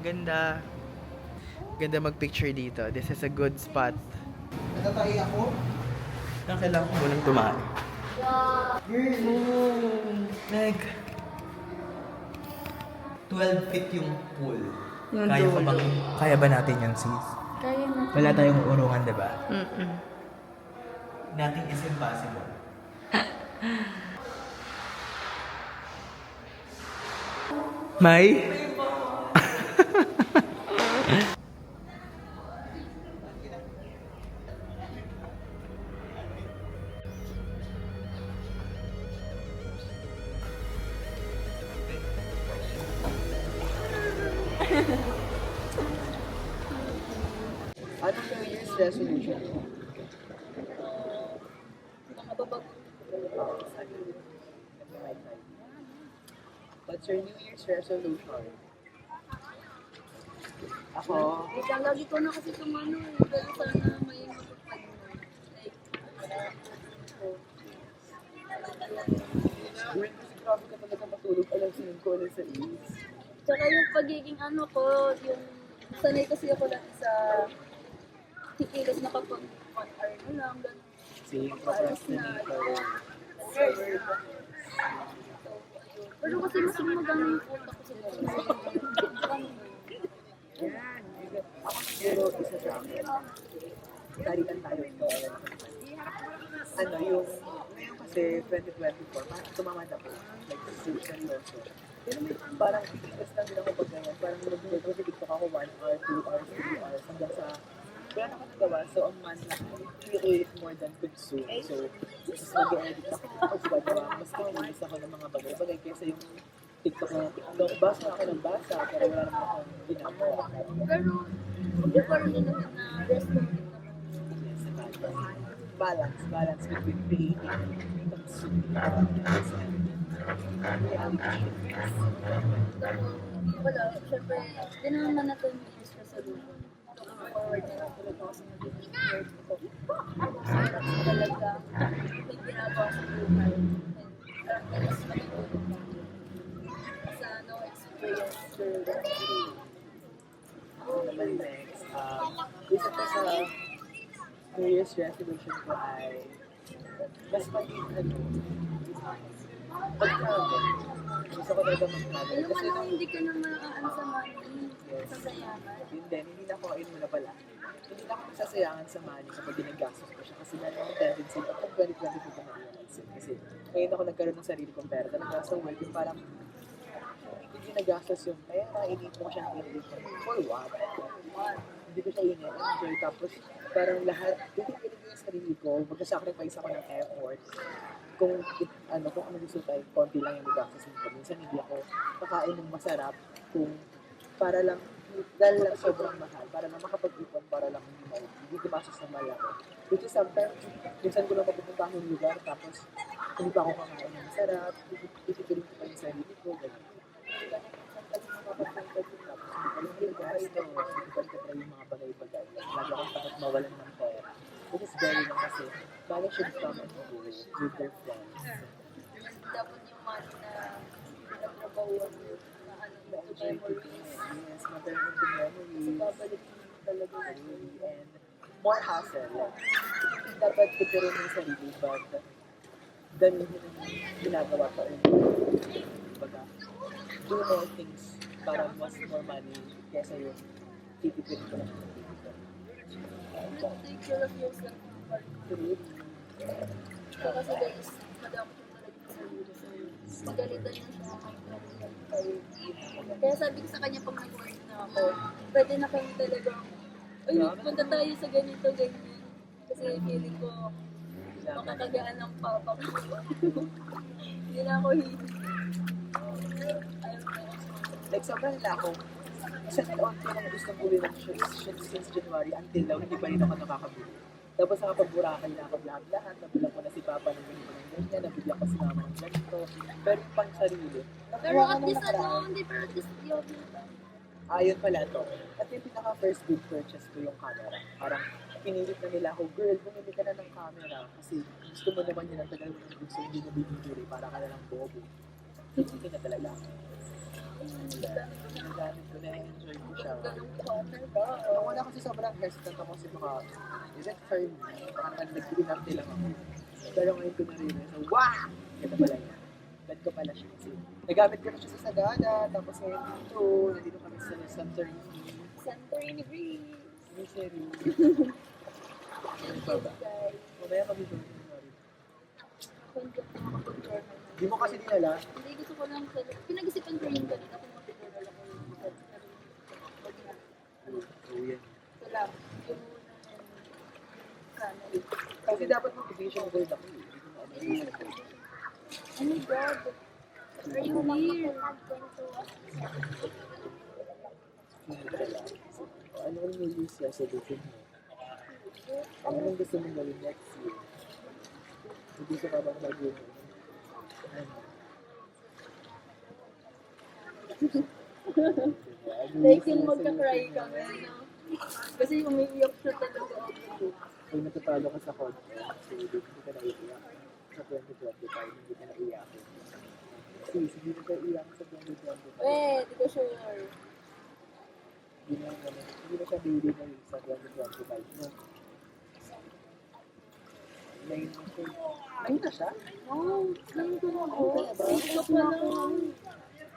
Ganda. Ganda mag-picture dito. This is a good spot. Natatay ako? Kailangan ko munang tumaan. Meg. 12 feet yung pool. Yung Kaya dulo. kaya ba natin yan, sis? Kaya na. Wala tayong urungan, diba? Mm-mm. Nothing is impossible. May? Anong New Year's resolution mo? What's your New Year's resolution? Ako, Lagi ko na kasi tumano eh. Pero sana may matupad mo. Girl, kasi grabe ka talaga matulog. Alam, sinin ko ulit sa is. Tsaka yung pagiging ano ko, yung sanay kasi ako dati sa kikilos na kapag 1 hour na lang, gano'n. Same Paalis na, procrastinator. pero kasi mas magana yung utak ko sa Ako siguro isa sa akin. Tarikan tayo ito. Ano, yung ngayon kasi 2024, parang tumamad ako. Like, seryoso. Pero may parang tigas lang din ako pag ganyan. Parang nag-TikTok ako 1 hour, 2 hours, 3 hours, hanggang sa wala na ako nagawa. So, a month na create more than consume. So, mas mag-edit ako ako gagawa. Mas kamamis ako ng mga bagay-bagay kaysa yung TikTok na TikTok. Basa ako ng basa, pero wala naman akong ginagawa. pero hindi pa rin naman na restaurant Balance between creating and consuming. Reality shows. wala, syempre, di naman na ito yung Year's resolution. Looking forward na lang talaga ako sa magiging year ko. Sarap sa talaga, may ginagawa sa buhay. And mas matutulog lang. Sa no experience girl. Ako naman next, isa pa sa New Year's resolution ko ay mas maging mag-travel. Gusto ko talaga mag-travel. Yung Kasi ano, nung hindi ka na makaan sa money, sa sayaman. hindi na ako, ayun muna pala. Hindi na ako masasayangan sa money kapag ginagastos ko siya. Kasi meron akong tendency, kapag 2022 ko na-realize yun. Kasi ngayon ako nagkaroon ng sarili kong pera. Talaga sa work, yung parang hindi ginagastos yung pera, hindi ko siya nag-enjoy. For what? Hindi ko siya in-enjoy. Tapos parang lahat, hindi ko yung sarili ko, magsasacrifice ako ng effort. Kung ano gusto tayo, konti lang yung gastos nito. Minsan hindi ako kakain ng masarap kung para lang, dahil lang sobrang mahal, para lang makapag-ipon, para lang hindi gumastos ng malaki. Which is sometimes, minsan ko lang mapupunta yung lugar, tapos hindi pa ako kakain ng masarap, titipirin ko pa yung sarili ko, gano'n. Sometimes makapagpagpag ko, tapos hindi ko lang gastos, hindi ko lang yung mga bagay-bagay. Lagi akong takot mawalan ng pera. Which is very long kasi, money should come and go with their friends. Dapat yung money na pinagtrabahuan mo na ano, to memories. Yes, maganda yung memories. Kasi babalik mo talaga yun. And more hassle. Dapat tuturin yung sarili, but dami mo yung ginagawa pa rin. Baga, do more things para mas more money kesa yung titipid ko lang. Take care of yourself. So, kasi guys, madami ko talaga sa sarili. So, magalitan niya siya kayo. Kaya sabi ko sa kanya pag nag-work na ako, pwede na kami talagang, ay, punta tayo sa ganito, ganyan. Kasi feeling ko, makakagaan ng papa ko. Hindi na ako hindi. Like, sobrang nila ako, isang taon ko nang gustong buli ng shirts since January until now, hindi pa rin ako nakakabuli. Tapos nakapag-Boracay na ako lahat-lahat, nabilang ko na si Papa ng ganito ng ganyan, nabilang ko si Mama ng ganito. Pero yung pang sarili, Pero at least hindi, pero at least yun. ayun pala to. At yung pinaka-first big purchase ko yung camera. Parang pinilit na nila ako, girl, bumili ka na ng camera. Kasi gusto mo naman yun ang tagal mo ng gusto, hindi mo binibili para ka na lang bobo. Hindi na talaga ako. Ginagamit ko, na-enjoy ko siya. Ganun partner ka. Nung una kasi sobrang hesitant ako kasi baka, is it for me? Parang nag-inarte lang ako. Pero ngayon ko na-realize, so, wow! Ganda pala niya. Glad ko pala siya kasi. Nagamit ko na siya sa Sagada, tapos ngayon dito, nandito kami sa Santorini. Santorini Breeze. Misery. Ano pa ba? Guys, Mamaya kami doon. content na ako. Di mo kasi dinala. Hindi, gusto ko lang sa... Pinag-isipan ko rin ganun. Ako magdadala ko yung isa. So, yan. Ito lang. Yung muna sana. Kasi dapat motivation gold ako eh. Hindi ko na ano. Oh my God. Are you here? Ano ang nilisi sa bukin mo? Ano ang gusto mong gawin next year? Hindi ka pa bang mag-yun? Like yung magka-cry kami, no? Kasi umiiyak siya talaga. Kung natatalo ka sa contest, so hindi ka naiiyak. Sa 2025, hindi ka naiiyak. Sis, hindi ka iiyak sa 2025. Di ko sure. Hindi na siya daily na yun sa 2025. No? Ngayon na siya. Ngayon na siya? Wow, ngayon ko na ako. Ito pa lang.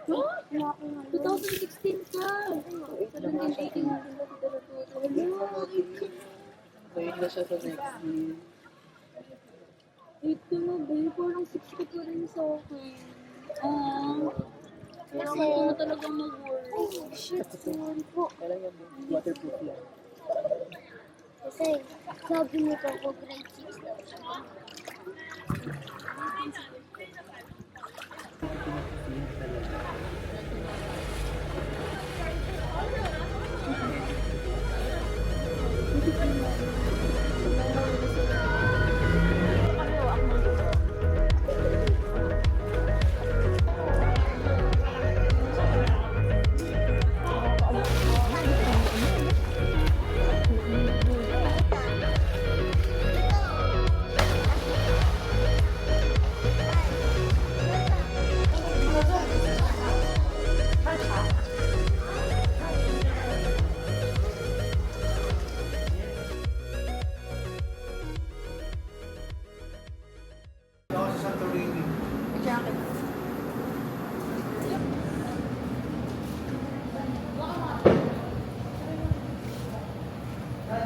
2016 ka. 17, 18 natin ba dito Ngayon na siya sa next year. 8 ka na, babe. Parang 6 ka pa rin sa akin. Parang ayaw na talagang mag-work. Shit, sorry po. Kailan yan? Waterproof yan. Kasi sabi nito ko grade 6 daw siya.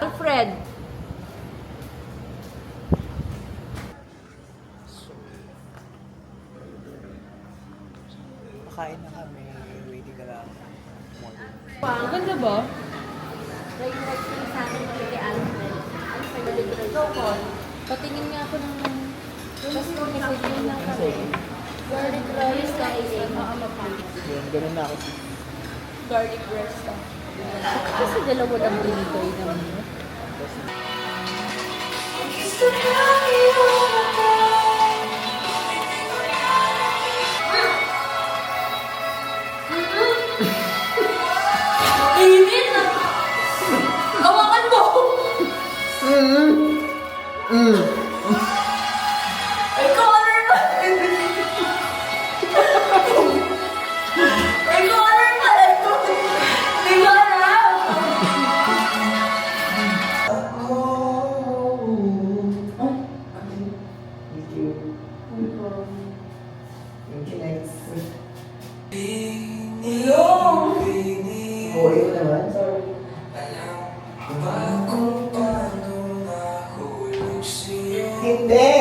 Alfred. Makain na kami. Waiting ka lang. Ganda ba? Like yung sa akin kay Alfred. Alfred. Patingin nga ako ng... Tapos kung kasi yun lang kami. Garlic rice na isa. Yun, ganun na ako. Garlic rice na. Kasi dalawa lang dito yun naman. Init na! Hawakan mo! Ay, color pa! Ay, color pala ito! Di ba alam? Thank you. Thank you, next. Oo, ito naman. Sorry. Hindi!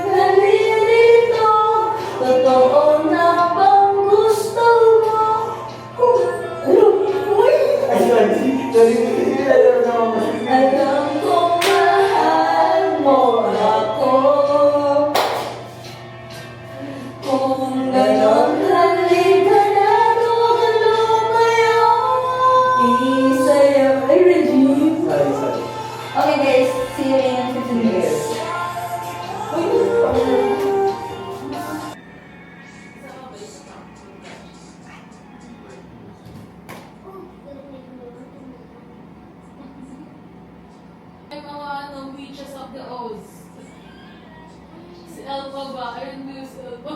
Nalilito, totoo na bang gusto mo? Alam kong mahal mo ako. Kung ganon, halika na doon lumayo. Isayaw. Ay, Regine. Sorry. Okay guys, see you in 15 minutes. Ay, mga witches of the Oz. Si Elba ba? Ayun mo yung si Elba.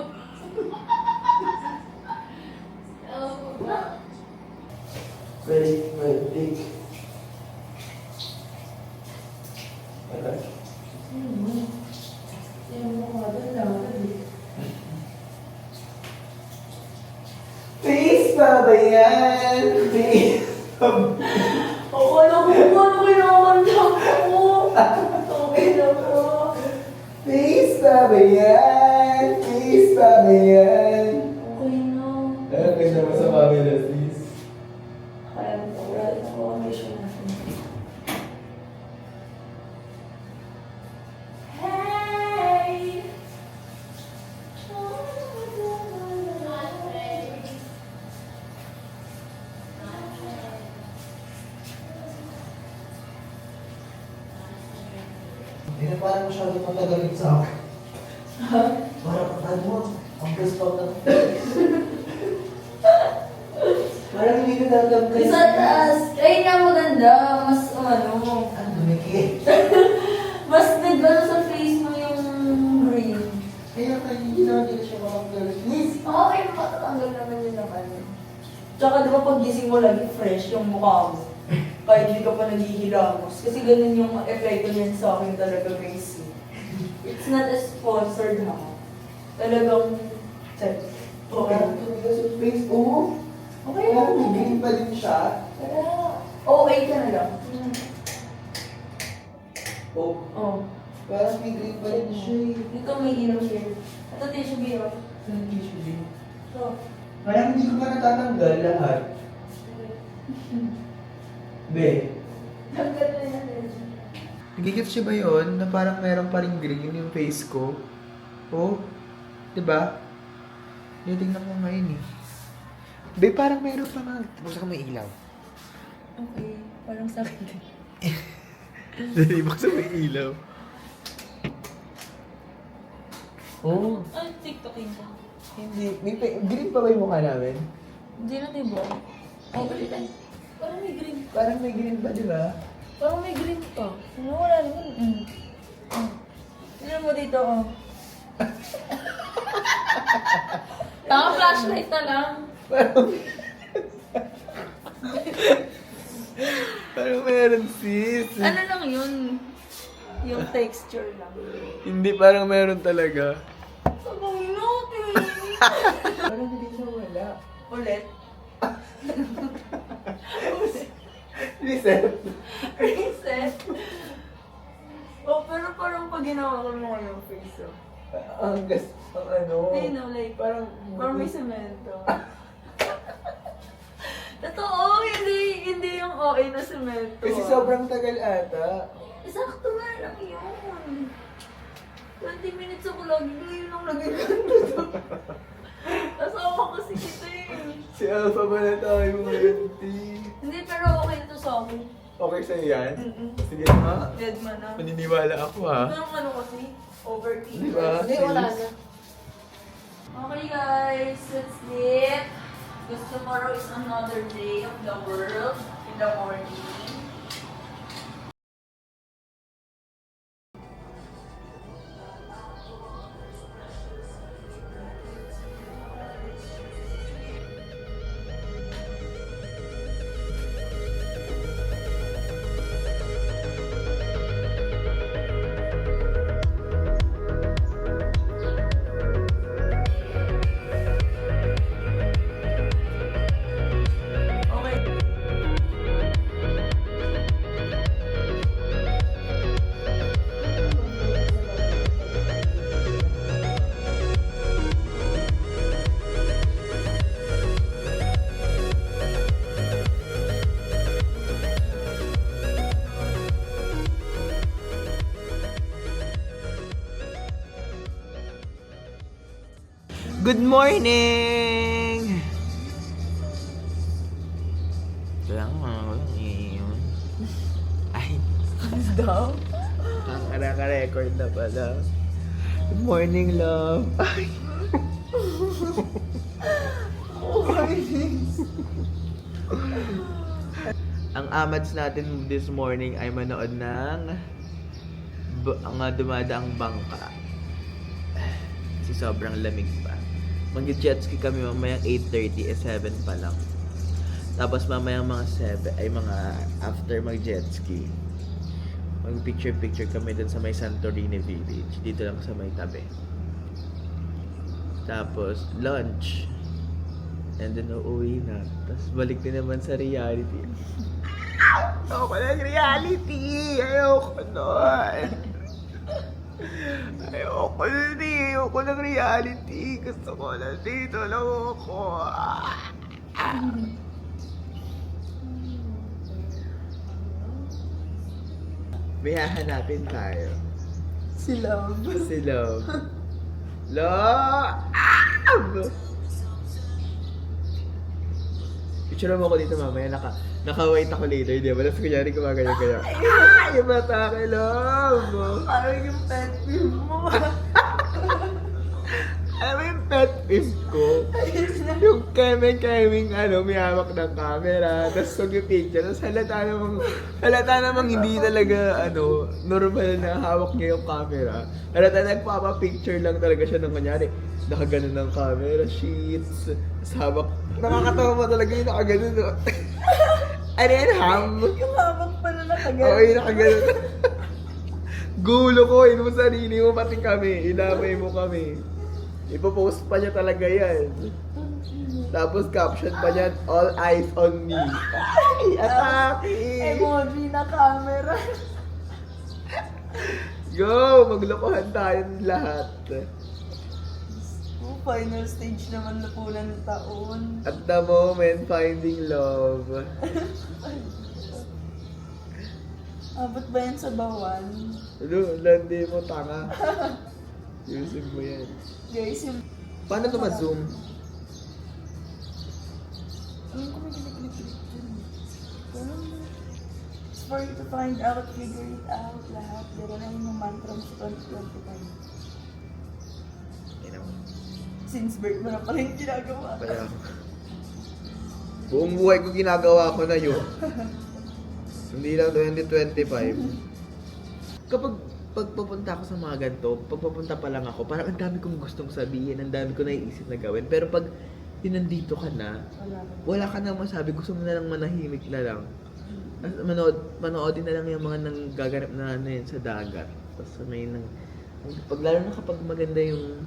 Si Elba ba? Very big. Please, Baba yan! Please! Akala ko kung ano kinakanta ko. Okay na po. Please, Baba yan! Please, Baba yan! Okay na. Ano ka siya sa camera, please? Kaya mo, wala na ako ang mission natin. Hey! Hindi na parang masyado matagalit sa akin. Parang ano mo, ang best part na. Parang hindi ko natamkay. Sa taas. Ay, nga maganda. Mas ano. Ang dumikit. Mas nagano sa face mo yung green. Kaya hindi na siya makapagdalit. Please! Okay, matatanggal naman yun ng ano. Tsaka di ba pag gising mo lagi fresh yung mukha mo. Kahit hindi ka pa naghihilamos. Kasi ganun yung epekto niyan sa akin talaga guys. It's not a sponsored ha. Talagang check. Okay. Parang tumigas yung face. Oo! Okay Parang lang. may green pa din siya. Tara. OA ka na lang. Oh, Oh. parang may green pa din siya eh. Dito may ilaw here. Ito tissue beer. Saan tissue din? So. Parang hindi ko pa natatanggal lahat. Be. Tanggal na natin. Nagigit siya ba yun na parang meron pa rin green yung face ko? Oh, diba? Tinitingnan ko ngayon eh. Be, parang meron pa nga. Tapos ako may ilaw. Okay. Parang sa akin din. Dali, buksan may ilaw. Oh, Ay, TikTokin ko. hindi. Green pa ba yung mukha namin? Hindi na diba? Oh, ulit ay. Parang may green. Parang may green pa, di ba? Parang may green pa. Ano, wala naman. Tignan mo dito, oh. Tama, flashlight na lang. Parang meron, sis. Ano lang yun? Yung texture lang. Hindi, parang meron talaga. Sabay natin. Parang hindi siya wala. Ulit. Reset. Reset. Oh, pero parang pag ginawa ko mo yung face, oh. Ang ano. You know, like, Parang may semento. Totoo, hindi yung OA na semento. Kasi sobrang tagal ata. Sakto nga lang yun. 20 minutes ako lagi ngayon ang lagay ganito. Kasama kasi kita eh. Si Alpha ba na tayo ngayon, T? Hindi, pero okay na to sa akin. Okay sa'yo yan? Mm-mm. Sige na. Dead man na. Maniniwala ako ha. Pero ano kasi, overthinking. Di ba? Hindi, wala Sis? na. Okay guys, let's sleep. Because tomorrow is another day of the world in the morning. Okay. Good morning! Ay, Daw? naka-record na pala. Good morning, love. Ay. Ang amads natin this morning ay manood ng dumadaang bangka. Kasi sobrang lamig pa. Mag-jet ski kami mamayang 8:30, 7 pa lang. Tapos mamayang mga 7, ay mga after mag-jet ski. Mag-picture-picture kami dun sa may Santorini Village. Dito lang sa may tabi. Tapos, lunch. And then, uuwi na. Tapos, balik din naman sa reality. Ayoko ng reality! Ayoko nun! Ayoko nun eh! Ayoko ng reality! Gusto ko na dito lang ako! May hahanapin tayo. Si Love. Si Love. Love! Picture mo ako dito mamaya. Naka-wait ako later, di ba? Tapos kunyari gumagaya kaya. Yung mata kay Love! Parang yung pet peeve mo. Alam mo yung pet peeve ko? Yung kemeng may hawak ng camera, tapos huwag yung picture, tapos halata namang hindi talaga, normal na hawak niya yung camera. Halata nagpapa-picture lang talaga siya ng kunyari, nakaganon ng camera, sheets, tapos hawak, nakakatawa mo talaga yung nakaganon. Ano yan, ham? Yung habang pala nakaganon. Oo, yung nakaganon. Gulo ko, yun mo sarili mo, pati kami, inamay mo kami. Ipopost pa niya talaga yan. Tapos caption pa niya, all eyes on me. Ay, atake! Emoji na camera. Go! Maglokohan tayong lahat. Final stage naman na po ng taon. At the moment, finding love. Abot ba yan sa bawan? Landi mo, tanga. Yusin mo yan. Guys, yung... Paano ito ma-zoom? Alam ko may kiniklik dyan. Parang... It's for you to find out, figure it out, lahat. Pero na yung mantra mo sa 2025. Ina mo. Since birth mo na pala yung ginagawa. Kaya, buong buhay ko ginagawa ko na yun. Hindi lang 2025. Kapag pupunta ako sa mga ganito, pag pupunta pa lang ako, parang ang dami kong gustong sabihin, ang dami ko naiisip na gawin. Pero pag nandito ka na, wala ka nang masabi, gusto mo na lang manahimik na lang. Manoodin na lang yung mga nanggaganap na yun sa dagat. Tapos may lalo na kapag maganda yung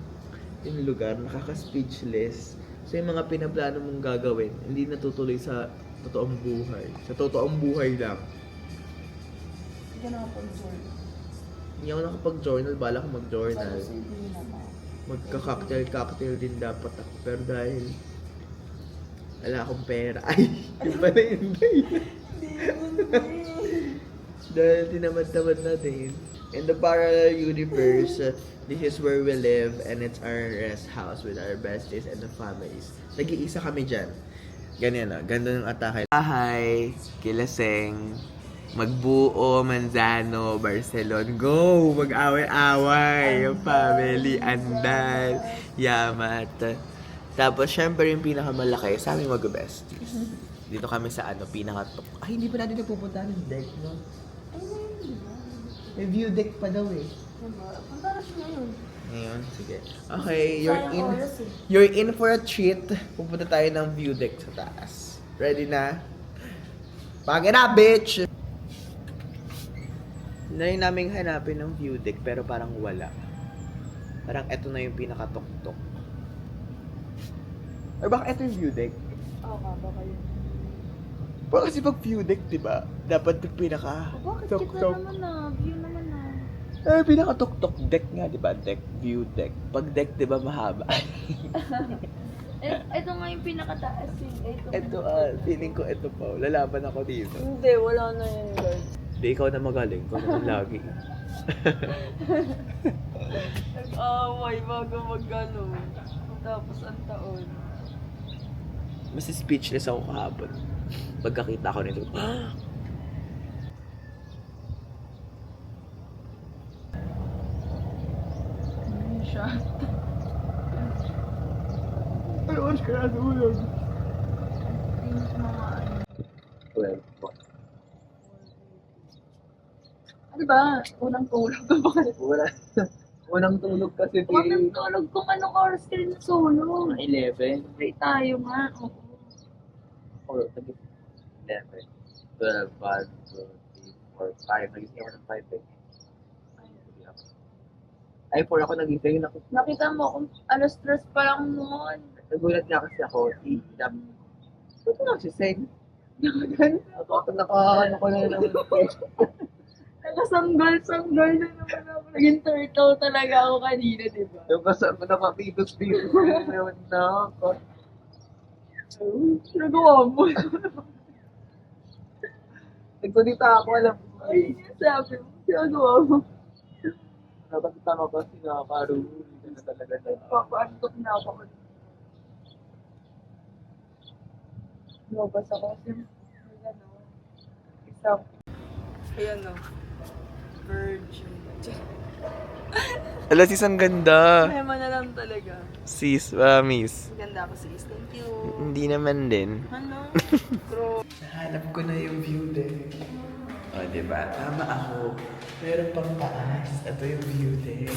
lugar, nakaka-speechless. So yung mga pinaplano mong gagawin, hindi natutuloy sa totoong buhay. Sa totoong buhay lang. Hindi ka nakapag-journal. Hindi ako nakapag-journal, bala ko mag-journal. Kasi hindi naman. Magka-cocktail din dapat ako. Pero dahil wala akong pera. Ay, yung pala yun. Dahil tinamad-tamad natin. In the parallel universe, this is where we live and it's our rest house with our besties and the families. Nag-iisa kami dyan. Ganyan ganda ng atake. Bahay, Kilaseng, Magbuo, Manzano, Barcelona. Go! Mag-away-away! Yung family, Andal, Yamat. Tapos, syempre yung pinakamalaki sa aming mag-besties. Dito kami sa pinaka-top. Ay, hindi pa natin napupunta ng deck, no? May view deck pa daw eh. Diba? Punta na siya ngayon. Ngayon, sige. Okay, Sayang oras eh. you're in for a treat. Pupunta tayo ng view deck sa taas. Ready na? Pack it up, bitch! Nari naming hanapin ng view deck pero parang wala. Parang eto na yung pinakatok-tok. Or baka eto yung view deck? Oo nga, baka yun. Baka kasi pag view deck, diba? Dapat yung pinaka Bakit kita tok-tok. naman na? View naman na. Pinaka tok-tok deck nga, diba? Deck, view deck. Pag deck, diba mahaba? Ito nga yung pinakataas eh. Ito, feeling ko ito pa. Lalaban ako dito. Hindi, wala na yan guys. Di, ikaw na magaling. Ikaw naman lagi. Nag-away bago mag-ano. Tapos ang taon. Mas speechless ako kahapon. Pagkakita ko nito. Siya. Ay, oras ka na tulog. Yung mga ano. 12. Ano ba? Unang tulog ka ba? Unang tulog kasi Unang tulog kung anong oras ka rin natulog. 11. Pray tayo nga. Oo. Or 11. 12, 1, 2, 3, 4, 5. Nagising ako ng 5 eh. Ay, 4 ako nagising. Nakita mo kung alas 3 pa lang noon. Nagulat nga kasi ako. Ba't na si Seng? Ako naka-ano ko na naman. Nakasanggol na naman ako. Naging turtle talaga ako kanina, di ba? Nabasa ko nakapitos dito. Naman na ako. Nagawa mo. Nagsalita ako, alam mo. Ay, sabi mo. Nagawa mo. Nagsalita ako kasi nakakaroon. Hindi na talaga na. Papaantok na ako. Lumabas ako kasi ano, isang ayan o. Virgin. Alas, isang ganda. Mema na lang talaga. Sis, miss. Ganda ako sis. Thank you. Hindi naman din. Ano? Bro. Nahanap ko na yung view deck. O, diba? Tama ako. Meron pang taas. Ito yung view deck.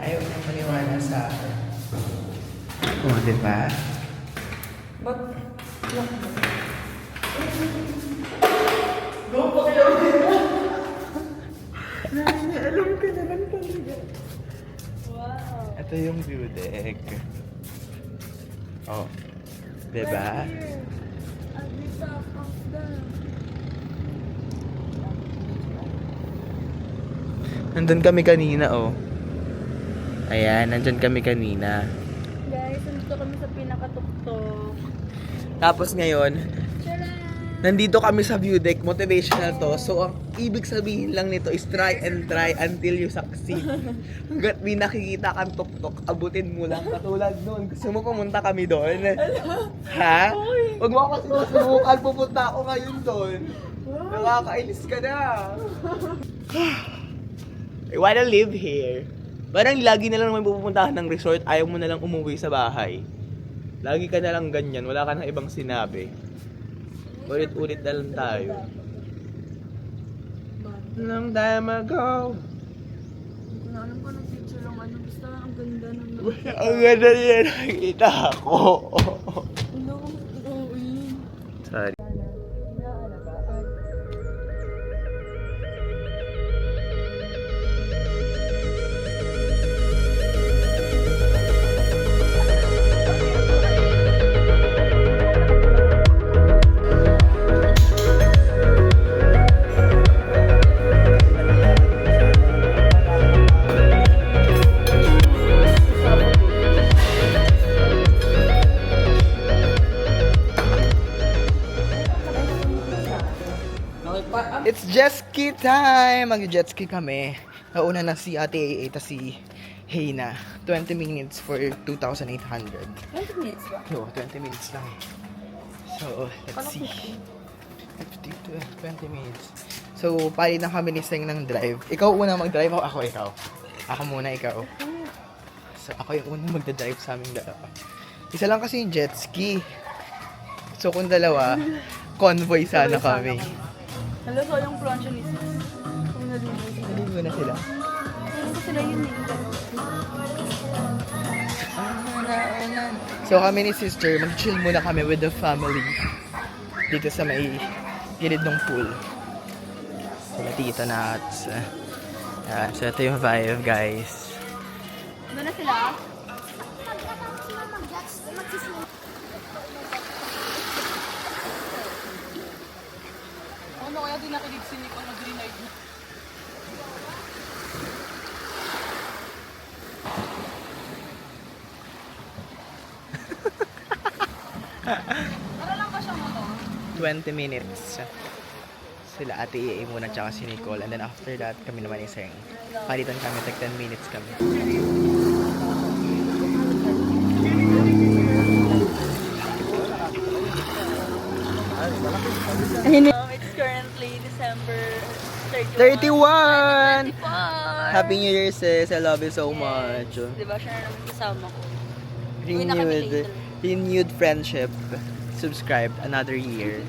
Ayaw na maniwala sa akin. O, diba? Ba't? Alam ko naman talaga. Wow. Ito yung view deck. Oh. Diba? At the top of the... Nandun kami kanina, oh. Ayan, nandyan kami kanina. Guys, nandito kami sa pinakatuktok. Tapos ngayon, Tcharam! nandito kami sa view deck, motivational to. So, ang ibig sabihin lang nito is try and try until you succeed. Hanggat may nakikita kang tuktok, abutin mo lang. Katulad nun, gusto mo pumunta kami doon? Ha? Huwag mo ako sinusubukan, pupunta ako ngayon doon. Nakakainis ka na. I wanna live here. Parang lagi na lang may pupuntahan ng resort, ayaw mo na lang umuwi sa bahay. Lagi ka na lang ganyan, wala ka nang ibang sinabi. Ulit-ulit na lang tayo. Long time ago. Hindi ko na alam kung anong picture lang ano. Basta ang ganda ng... Ang ganda niya nakita ako. Ano? Gawin. Sorry. Inaalagaan. It's jet ski time! Mag-jet ski kami. Nauna na si Ate AA at si Heyna. 20 minutes for 2,800. 20 minutes ba? No, 20 minutes lang. So, let's see. 50 to 20 minutes. So, pali na kami ni Seng ng drive. Ikaw una mag-drive o ako ikaw? Ako muna, ikaw. So, ako yung unang magda-drive sa aming dalawa. Isa lang kasi yung jet ski. So, kung dalawa, convoy sana kami. Hello, so yung plancha ni sis. Kung nalimutan sila. Naligo na sila. Kasi sila yun eh. So, kami ni sister, mag-chill muna kami with the family. Dito sa may gilid ng pool. Sila tita Nats. So, ito yung vibe, guys. Doon na sila? Pagkatapos mo mag-jets, magsiswimming. Ano kaya din nakilig si Nico na green light? Para lang ba siyang motor? 20 minutes. Sila Ate AA muna tsaka si Nicole. And then after that, kami naman isang. Palitan kami, tag 10 minutes kami. 31! 34! Happy New Year, sis. I love you so much. Diba siya na naman kasama ko? Uwi na kami Renewed, later. renewed friendship. Subscribe another year.